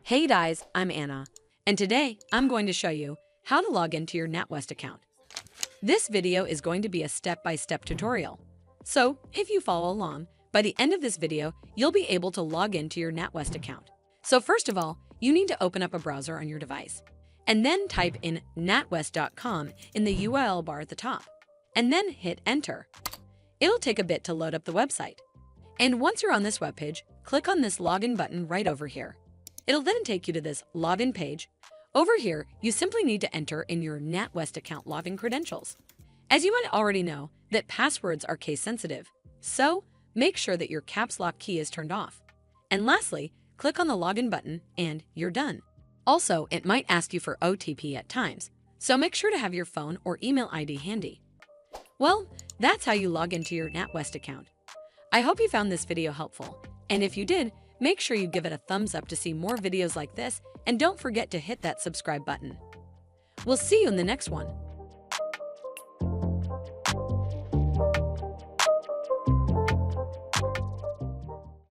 Hey guys, I'm Anna, and today I'm going to show you how to log into your Natwest account. This video is going to be a step-by-step tutorial. So, if you follow along, by the end of this video, you'll be able to log into your Natwest account. So first of all, you need to open up a browser on your device, and then type in natwest.com in the URL bar at the top, and then hit enter. It'll take a bit to load up the website. And once you're on this webpage, click on this login button right over here. It'll then take you to this login page. Over here, you simply need to enter in your Natwest account login credentials. As you might already know, that passwords are case sensitive, so make sure that your caps lock key is turned off. And lastly, click on the login button and you're done. Also, it might ask you for OTP at times, so make sure to have your phone or email ID handy. Well, that's how you log into your Natwest account. I hope you found this video helpful, and if you did, make sure you give it a thumbs up to see more videos like this, and don't forget to hit that subscribe button. We'll see you in the next one.